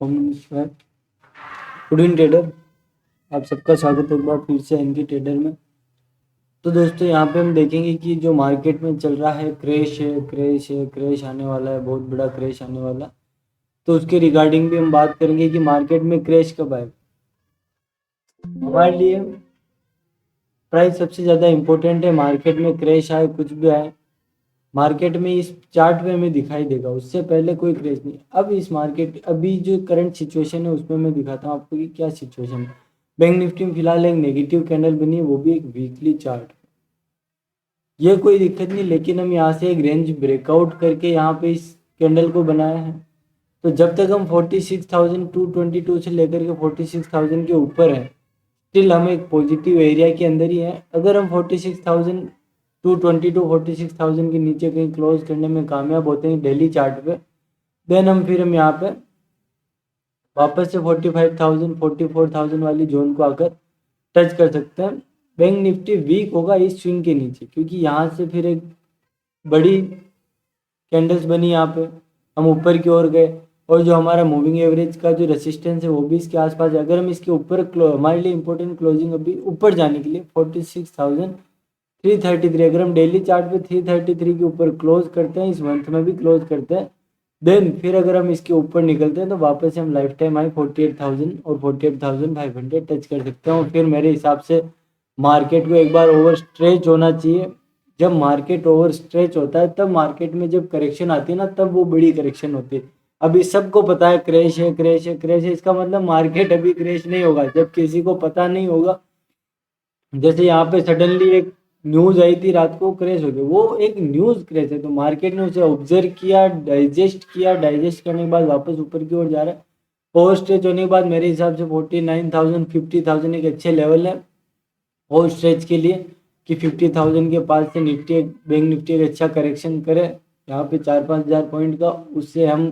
ओम नमः शिवाय। Good evening trader, आप सबका स्वागत है एक बार फिर से एनके ट्रेडर में। तो दोस्तों यहाँ पे हम देखेंगे कि जो मार्केट में चल रहा है क्रैश आने वाला है, बहुत बड़ा क्रैश आने वाला। तो उसके रिगार्डिंग भी हम बात करेंगे कि मार्केट में क्रैश कब आए। हमारे लिए प्राइस सबसे ज़्यादा इम्पोर्टेंट है। मार्केट में क्रैश आए कुछ भी आए, मार्केट में इस चार्ट में हमें दिखाई देगा, उससे पहले कोई क्रैश नहीं। अब इस मार्केट अभी जो करंट सिचुएशन है उसमें मैं दिखाता हूँ आपको कि क्या सिचुएशन है। बैंक निफ्टी में फिलहाल एक नेगेटिव कैंडल बनी है, वो भी एक वीकली चार्ट। ये कोई दिक्कत नहीं, लेकिन हम यहाँ से एक रेंज ब्रेकआउट करके यहाँ पे इस कैंडल को बनाया है। तो जब तक हम 46,222 से लेकर के 46,000 के ऊपर है, स्टिल हम एक पॉजिटिव एरिया के अंदर ही है। अगर हम 46,222 46,000 के नीचे कहीं क्लोज करने में कामयाब होते हैं डेली चार्ट पे, देन हम यहाँ पे वापस से 45,000 44,000 वाली जोन को आकर टच कर सकते हैं। बैंक निफ्टी वीक होगा इस स्विंग के नीचे, क्योंकि यहाँ से फिर एक बड़ी कैंडल्स बनी, यहाँ पे हम ऊपर की ओर गए और जो हमारा मूविंग एवरेज का जो रेसिस्टेंस है वो भी इसके आसपास है। अगर हम इसके ऊपर हमारे लिए इंपॉर्टेंट क्लोजिंग अभी ऊपर जाने के लिए 46,333, अगर हम डेली चार्ट पे 333 के ऊपर क्लोज करते हैं, इस मंथ में भी क्लोज करते हैं, देन फिर अगर हम इसके ऊपर निकलते हैं तो वापस से हम लाइफ टाइम हाई 48,000 और 48,500 टच कर सकते हैं। और फिर मेरे हिसाब से मार्केट को एक बार ओवर स्ट्रेच होना चाहिए। जब मार्केट ओवर स्ट्रेच होता है तब मार्केट में जब करेक्शन आती है ना, तब वो बड़ी करेक्शन होती है। अभी सबको पता है क्रैश है क्रैश है क्रैश है, इसका मतलब मार्केट अभी क्रैश नहीं होगा। जब किसी को पता नहीं होगा, जैसे यहाँ पे सडनली एक न्यूज आई थी रात को क्रैश हो गया, वो एक न्यूज क्रैश है। तो मार्केट ने उसे ऑब्जर्व किया, डाइजेस्ट किया, डाइजेस्ट करने के बाद वापस ऊपर की ओर जा रहा है। ओवर स्ट्रेच होने के बाद मेरे हिसाब से 49,000 50,000 एक अच्छे लेवल है ओवर स्ट्रेच के लिए, कि 50,000 के पास से निफ्टी बैंक निफ्टी एक अच्छा करेक्शन करे यहाँ पे 4-5 हज़ार पॉइंट का, उससे हम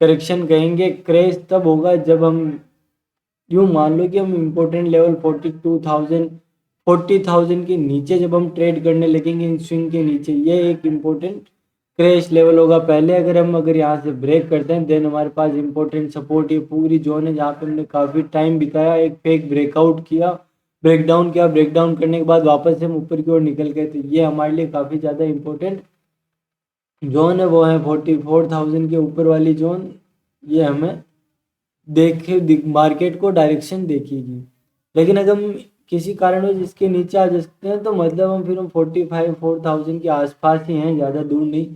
करेक्शन कहेंगे। क्रैश तब होगा जब हम यूँ मान लो कि हम इम्पोर्टेंट लेवल 40,000 के नीचे जब हम ट्रेड करने लगेंगे इन स्विंग के नीचे, ये एक इम्पोर्टेंट क्रैश लेवल होगा। पहले अगर यहाँ से ब्रेक करते हैं, देन हमारे पास इम्पोर्टेंट सपोर्ट ये पूरी जोन है जहाँ पे हमने काफ़ी टाइम बिताया, एक फेक ब्रेकआउट किया, ब्रेकडाउन किया, ब्रेकडाउन करने के बाद वापस से हम ऊपर की ओर निकल गए। तो ये हमारे लिए काफ़ी ज़्यादा इम्पोर्टेंट जोन है, वो है 44,000 के ऊपर वाली जोन। ये हमें मार्केट को डायरेक्शन देखेगी। लेकिन अगर हम किसी कारणवश इसके नीचे आ सकते हैं तो मतलब हम 45,000 के आसपास ही हैं, ज़्यादा दूर नहीं।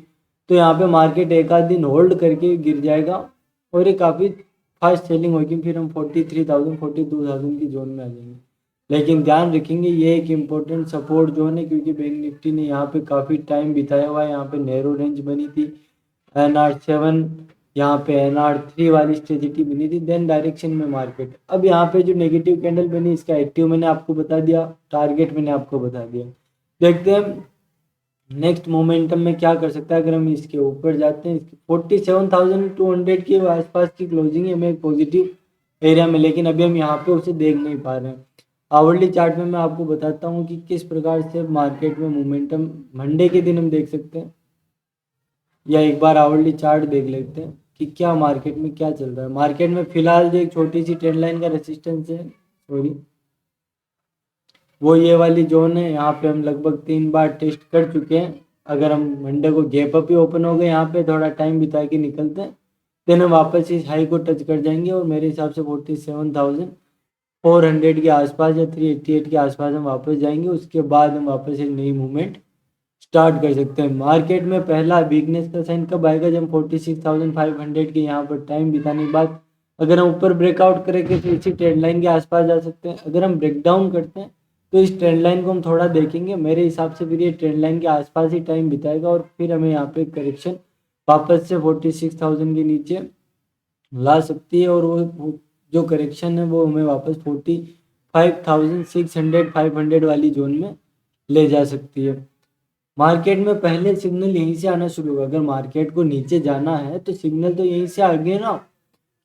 तो यहाँ पे मार्केट एक आध दिन होल्ड करके गिर जाएगा और ये काफ़ी फास्ट सेलिंग होगी, फिर हम 43,000 42,000 की जोन में आ जाएंगे। लेकिन ध्यान रखेंगे ये एक इम्पोर्टेंट सपोर्ट जोन है, क्योंकि बैंक निफ्टी ने यहाँ पे काफ़ी टाइम बिताया हुआ है। यहाँ पे नैरो रेंज बनी थी NR7, यहाँ पे NR3 वाली स्ट्रेटेजी बनी थी, देन डायरेक्शन में मार्केट। अब यहाँ पे जो नेगेटिव कैंडल बनी, इसका एक्टिव मैंने आपको बता दिया, टारगेट मैंने आपको बता दिया। देखते हैं नेक्स्ट मोमेंटम में क्या कर सकता है। अगर हम इसके ऊपर जाते हैं, 47,200 के आसपास की क्लोजिंग है हमें पॉजिटिव एरिया में, लेकिन अभी हम यहाँ पे उसे देख नहीं पा रहे हैं। आवरली चार्ट में मैं आपको बताता हूँ कि किस प्रकार से मार्केट में मोमेंटम मंडे के दिन हम देख सकते हैं, या एक बार आवरली चार्ट देख लेते हैं कि क्या मार्केट में क्या चल रहा है। मार्केट में फिलहाल जो एक छोटी सी ट्रेंड लाइन का रेसिस्टेंस है, सॉरी, वो ये वाली जोन है। यहाँ पे हम लगभग 3 बार टेस्ट कर चुके हैं। अगर हम मंडे को गैप अप ही ओपन हो गए, यहाँ पे थोड़ा टाइम बिता के निकलते हैं, देन हम वापस इस हाई को टच कर जाएंगे और मेरे हिसाब से 47,400 के आसपास या 388 के आसपास हम वापस जाएंगे। उसके बाद हम वापस एक नई मूवमेंट स्टार्ट कर सकते हैं। मार्केट में पहला वीकनेस का साइन कब आएगा, जब 46,500 के यहाँ पर टाइम बिताने के बाद अगर हम ऊपर ब्रेकआउट करेंगे तो इसी ट्रेंड लाइन के आसपास जा सकते हैं। अगर हम ब्रेक डाउन करते हैं तो इस ट्रेंड लाइन को हम थोड़ा देखेंगे, मेरे हिसाब से फिर ये ट्रेंड लाइन के आसपास ही टाइम बिताएगा और फिर हमें यहाँ पे करेक्शन वापस से 46,000 के नीचे ला सकती है। और वो जो करेक्शन है वो हमें वापस 45,600 500 वाली जोन में ले जा सकती है। मार्केट में पहले सिग्नल यहीं से आना शुरू होगा। अगर मार्केट को नीचे जाना है तो सिग्नल तो यहीं से आ गए ना,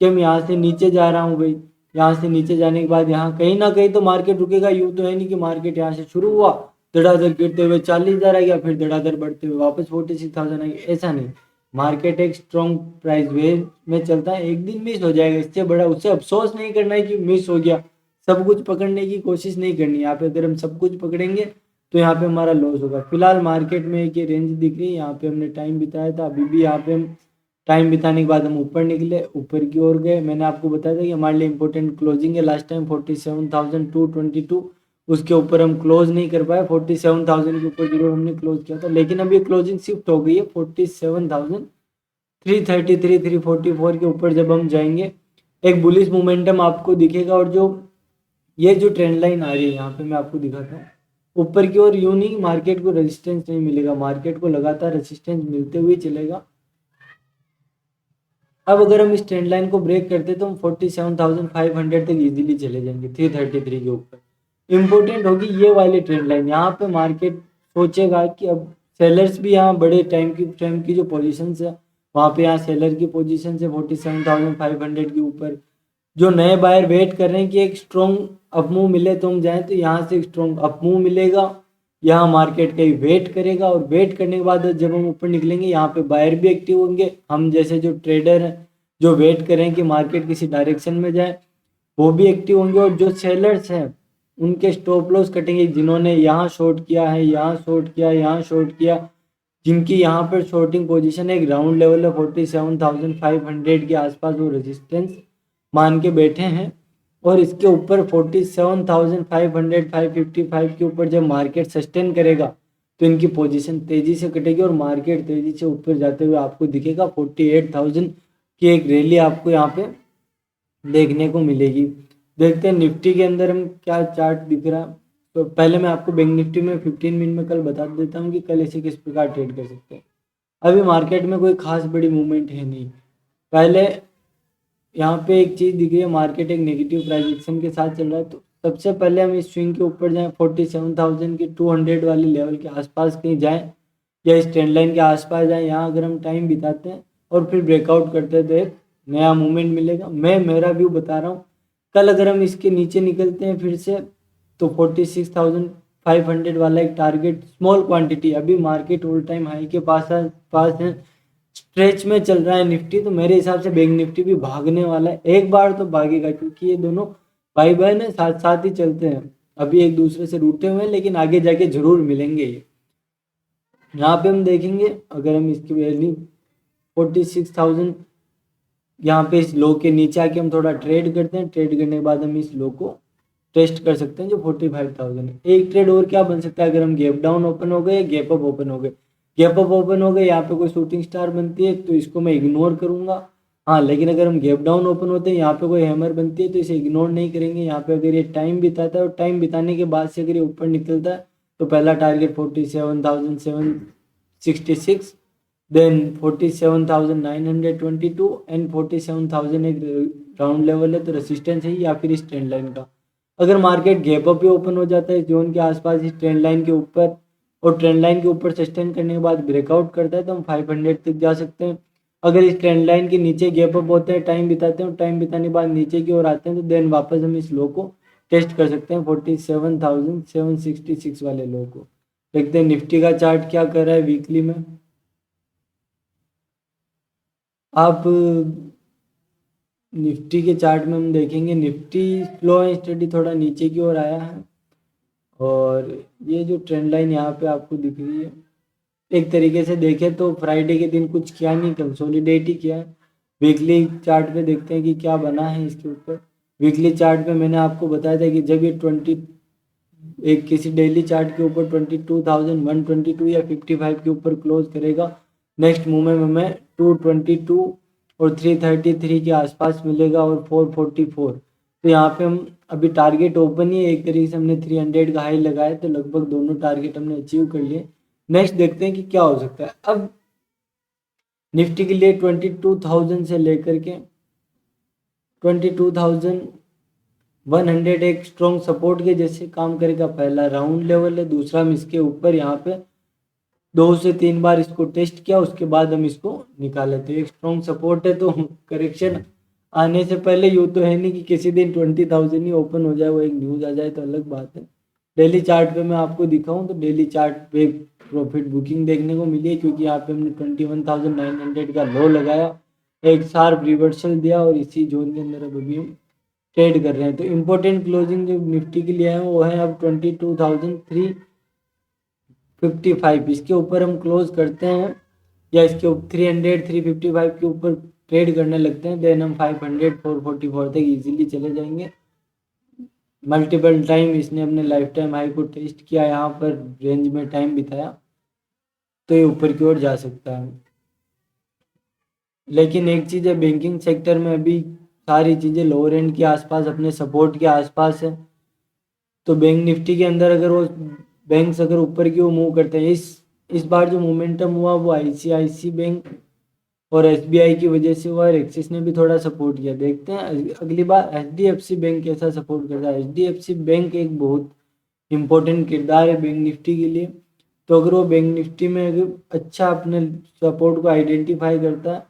कि हम यहाँ से नीचे जा रहा हूँ भाई। यहाँ से नीचे जाने के बाद यहाँ कहीं ना कहीं तो मार्केट रुकेगा। यूँ तो है नहीं कि मार्केट यहाँ से शुरू हुआ, धड़ाधड़ गिरते हुए 40,000 आ गया, फिर धड़ाधड़ बढ़ते हुए वापस 46,000 आ गया, ऐसा नहीं। मार्केट एक स्ट्रॉन्ग प्राइस वेव में चलता है, एक दिन मिस हो जाएगा, इससे बड़ा उससे अफसोस नहीं करना है कि मिस हो गया, सब कुछ पकड़ने की कोशिश नहीं करनी है। यहाँ पे अगर हम सब कुछ पकड़ेंगे तो यहाँ पे हमारा लॉस होगा। फिलहाल मार्केट में एक ये रेंज दिख रही है, यहाँ पे हमने टाइम बिताया था, अभी भी यहाँ पे हम टाइम बिताने के बाद हम ऊपर निकले, ऊपर की ओर गए। मैंने आपको बताया था कि हमारे लिए इंपॉर्टेंट क्लोजिंग है लास्ट टाइम 47,222, उसके ऊपर हम क्लोज नहीं कर पाए, 47,000 के ऊपर जरूर हमने क्लोज किया था, लेकिन अब ये क्लोजिंग शिफ्ट हो गई है 47,333 344 के ऊपर। जब हम जाएंगे एक बुलिश मोमेंटम आपको दिखेगा, और जो ये जो ट्रेंड लाइन आ रही है यहाँ पे मैं आपको दिखाता हूँ ऊपर की ओर, यूं नहीं मार्केट को रेजिस्टेंस नहीं मिलेगा, मार्केट को लगातार रेजिस्टेंस मिलते हुए चलेगा। अब अगर हम इस ट्रेंड लाइन को ब्रेक करते तो हम 47,500 तक इजीली चले जाएंगे 333 के ऊपर। इंपॉर्टेंट होगी ये वाली ट्रेंड लाइन, यहाँ पे मार्केट सोचेगा कि अब सेलर्स भी यहाँ बड़े टाइम की जो पोजीशंस है वहाँ पे यहाँ सेलर की पोजीशन है 47,500 के ऊपर। जो नए बायर वेट कर रहे हैं कि एक स्ट्रॉन्ग अपमूव मिले तो हम जाएं, तो यहाँ से एक स्ट्रॉन्ग अपमूव मिलेगा, यहाँ मार्केट कहीं वेट करेगा, और वेट करने के बाद जब हम ऊपर निकलेंगे यहाँ पे बायर भी एक्टिव होंगे। हम जैसे जो ट्रेडर हैं जो वेट करें कि मार्केट किसी डायरेक्शन में जाए वो भी एक्टिव होंगे, और जो सेलर्स हैं उनके स्टॉप लॉस कटेंगे, जिन्होंने यहाँ शॉर्ट किया है, यहाँ शॉर्ट किया, यहाँ शॉर्ट किया, जिनकी यहाँ पर शॉर्टिंग पोजीशन है, एक ग्राउंड लेवल है 47,500 के आसपास वो रेजिस्टेंस मान के बैठे हैं। और इसके ऊपर 47,500 555 के ऊपर जब मार्केट सस्टेन करेगा तो इनकी पोजीशन तेजी से कटेगी, और मार्केट तेजी से ऊपर जाते हुए आपको दिखेगा 48,000 की एक रैली आपको यहाँ पे देखने को मिलेगी। देखते हैं निफ्टी के अंदर हम क्या चार्ट दिख रहा है। तो पहले मैं आपको बैंक निफ्टी में 15 मिनट में कल बता देता हूँ कि कल इसे किस प्रकार ट्रेड कर सकते हैं। अभी मार्केट में कोई खास बड़ी मूवमेंट है नहीं। पहले यहाँ पे एक चीज़ दिख रही है, मार्केट एक नेगेटिव प्राइस एक्शन के साथ चल रहा है, तो सबसे पहले हम इस स्विंग के ऊपर जाएं 47,200 वाली लेवल के आसपास कहीं जाएं, या इस ट्रेंड लाइन के आसपास जाएं। यहाँ अगर हम टाइम बिताते हैं और फिर ब्रेकआउट करते हैं तो एक नया मूवमेंट मिलेगा। मैं मेरा व्यू बता रहा हूँ, कल अगर हम इसके नीचे निकलते हैं फिर से तो 46,500 वाला एक टारगेट स्मॉल क्वांटिटी, अभी मार्केट ऑल टाइम हाई के पास है, स्ट्रेच में चल रहा है निफ्टी, तो मेरे हिसाब से बैंक निफ्टी भी भागने वाला है, एक बार तो भागेगा, क्योंकि ये दोनों भाई बहन है, साथ साथ ही चलते हैं, अभी एक दूसरे से रूठे हुए हैं लेकिन आगे जाके जरूर मिलेंगे। ये यहाँ पे हम देखेंगे अगर हम इसकी वैल्यू 46,000 यहाँ पे इस लो के नीचे आके हम थोड़ा ट्रेड करते हैं, ट्रेड करने के बाद हम इस लो को टेस्ट कर सकते हैं जो 45,000 है। एक ट्रेड और क्या बन सकता है, अगर हम गैप डाउन ओपन हो गए, गैप अप ओपन हो गए, गैप अप ओपन हो गए, यहाँ पे कोई शूटिंग स्टार बनती है तो इसको मैं इग्नोर करूंगा। हाँ, लेकिन अगर हम गैप डाउन ओपन होते हैं, यहाँ पे कोई हैमर बनती है तो इसे इग्नोर नहीं करेंगे। यहाँ पे अगर ये टाइम बिताता है और टाइम बिताने के बाद से अगर ये ऊपर निकलता है तो पहला टारगेट 47,766, देन 47,922 एंड 47,000 एक राउंड लेवल है, तो रेसिस्टेंस है, या फिर इस ट्रेंड लाइन का। अगर मार्केट गैप अप भी ओपन हो जाता है इस जोन के आसपास इस ट्रेंड लाइन के ऊपर, और ट्रेंड लाइन के ऊपर सस्टेन करने के बाद ब्रेकआउट करता है तो हम 500 तक जा सकते हैं। अगर इस ट्रेंड लाइन के नीचे गैप अप होते हैं, टाइम बिताते हैं, टाइम बिताने के बाद नीचे की ओर आते हैं, तो देन वापस हम इस लो को टेस्ट कर सकते हैं 47,766 वाले लो को। देखते हैं निफ्टी का चार्ट क्या कर रहा है वीकली में। आप निफ्टी के चार्ट में हम देखेंगे निफ्टी स्लो एंड स्टडी थोड़ा नीचे की ओर आया है, और ये जो ट्रेंड लाइन यहाँ पे आपको दिख रही है, एक तरीके से देखें तो फ्राइडे के दिन कुछ किया नहीं, कंसोलिडेट ही किया है। वीकली चार्ट पे देखते हैं कि क्या बना है इसके ऊपर। वीकली चार्ट पे मैंने आपको बताया था कि जब ये 20 एक किसी डेली चार्ट के ऊपर 22,122 या 55 के ऊपर क्लोज करेगा, नेक्स्ट मूवमेंट में हमें 222 और 333 के आसपास मिलेगा और 444। तो यहाँ पे हम अभी टारगेट ओपन ही है, एक तरीके से हमने 300 का हाई लगाया, तो लगभग दोनों टारगेट हमने अचीव कर लिए। नेक्स्ट देखते हैं कि क्या हो सकता है। अब निफ्टी के लिए 22,000 से लेकर के 22,100 एक स्ट्रॉन्ग सपोर्ट के जैसे काम करेगा। पहला राउंड लेवल है, दूसरा हम इसके ऊपर यहाँ पे 2 से 3 बार इसको टेस्ट किया, उसके बाद हम इसको निकाले, तो एक स्ट्रॉन्ग सपोर्ट है। तो करेक्शन आने से पहले यूँ तो है नहीं कि किसी दिन 20,000 ही ओपन हो जाए, वो एक न्यूज़ आ जाए तो अलग बात है। डेली चार्ट पे मैं आपको दिखाऊं तो डेली चार्ट पे प्रॉफिट बुकिंग देखने को मिली है, क्योंकि यहाँ पे हमने 21,900 का लो लगाया, एक शार्प रिवर्सल दिया और इसी जोन के अंदर अब अभी हम ट्रेड कर रहे हैं। तो इम्पोर्टेंट क्लोजिंग जो निफ्टी के लिए है वो है अब 22,355, इसके ऊपर हम क्लोज करते हैं या इसके 355 के ऊपर ट्रेड करने लगते हैं, देन हम 500 444 तक इजीली चले जाएंगे। मल्टीपल टाइम इसने अपने लाइफ टाइम हाई को टेस्ट किया, यहाँ पर रेंज में टाइम बिताया, तो ये ऊपर की ओर जा सकता है। लेकिन एक चीज़ है, बैंकिंग सेक्टर में अभी सारी चीज़ें लोअर एंड के आसपास, अपने सपोर्ट के आसपास है। तो बैंक निफ्टी के अंदर अगर वो बैंक्स अगर ऊपर की ओर मूव करते हैं, इस बार जो मोमेंटम हुआ वो आईसीआईसी बैंक और एसबीआई की वजह से हुआ, और एक्सिस ने भी थोड़ा सपोर्ट किया। देखते हैं अगली बार एचडीएफसी बैंक कैसा सपोर्ट करता है। एचडीएफसी बैंक एक बहुत इंपॉर्टेंट किरदार है बैंक निफ्टी के लिए। तो अगर वो बैंक निफ्टी में अगर अच्छा अपने सपोर्ट को आइडेंटिफाई करता है,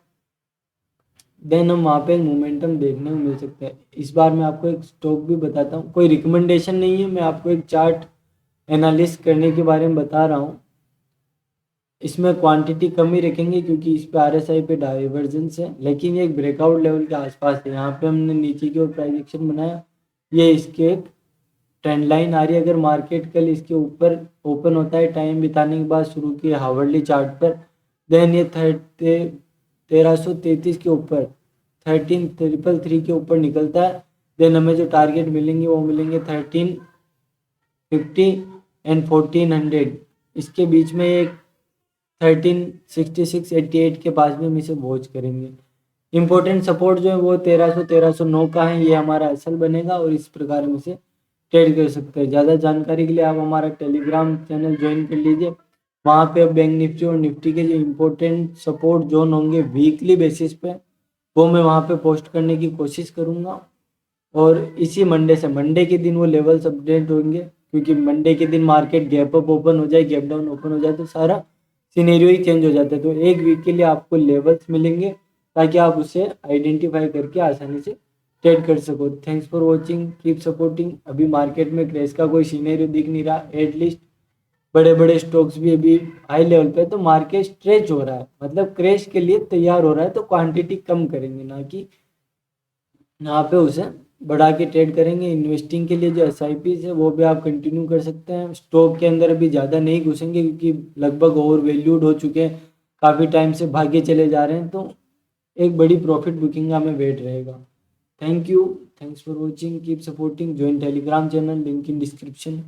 देन हम वहाँ पे मोमेंटम देखने को मिल सकता है। इस बार मैं आपको एक स्टॉक भी बताता हूँ, कोई रिकमेंडेशन नहीं है, मैं आपको एक चार्ट एनालिसिस करने के बारे में बता रहा हूँ। इसमें क्वांटिटी कम ही रखेंगे क्योंकि इस पे आरएसआई पे डाइवर्जेंस है, लेकिन ये एक ब्रेकआउट लेवल के आसपास है। यहाँ पे हमने नीचे की ओर प्राइस एक्शन बनाया, ये इसके एक ट्रेंड लाइन आ रही है। अगर मार्केट कल इसके ऊपर ओपन होता है टाइम बिताने के बाद शुरू की हावर्ली चार्ट पर, देन ये 1333 के ऊपर 13,333 के ऊपर निकलता है, देन हमें जो टारगेट मिलेंगे वो मिलेंगे 1350 एंड 1400। इसके बीच में एक 1366-88 के पास भी हम इसे वॉच करेंगे। इंपॉर्टेंट सपोर्ट जो है वो 1309 का है, ये हमारा असल बनेगा और इस प्रकार हम इसे ट्रेड कर सकते हैं। ज़्यादा जानकारी के लिए आप हमारा टेलीग्राम चैनल ज्वाइन कर लीजिए। वहाँ पे अब बैंक निफ्टी और निफ्टी के जो इम्पोर्टेंट सपोर्ट जोन होंगे वीकली बेसिस पे, वो मैं वहाँ पे पोस्ट करने की कोशिश करूँगा। और इसी मंडे के दिन वो लेवल्स अपडेट होंगे, क्योंकि मंडे के दिन मार्केट गैप अप ओपन हो जाए, गैप डाउन ओपन हो जाए तो सारा सिनेरियो ही चेंज हो जाता है। तो एक वीक के लिए आपको लेवल्स मिलेंगे ताकि आप उसे आइडेंटिफाई करके आसानी से ट्रेड कर सको। Thanks for watching, keep supporting. अभी मार्केट में क्रैश का कोई सीनेरियो दिख नहीं रहा, एटलीस्ट बड़े बड़े स्टॉक्स भी अभी हाई लेवल पे, तो मार्केट स्ट्रेच हो रहा है, मतलब क्रैश के लिए तैयार हो रहा है। तो क्वांटिटी कम करेंगे, ना कि यहाँ पे उसे बढ़ा के ट्रेड करेंगे। इन्वेस्टिंग के लिए जो एसआईपीज है वो भी आप कंटिन्यू कर सकते हैं। स्टॉक के अंदर अभी ज़्यादा नहीं घुसेंगे क्योंकि लगभग ओवर वैल्यूड हो चुके हैं, काफ़ी टाइम से भागे चले जा रहे हैं, तो एक बड़ी प्रॉफिट बुकिंग का हमें वेट रहेगा। Thank you, thanks for watching, keep supporting, join Telegram channel, link in description.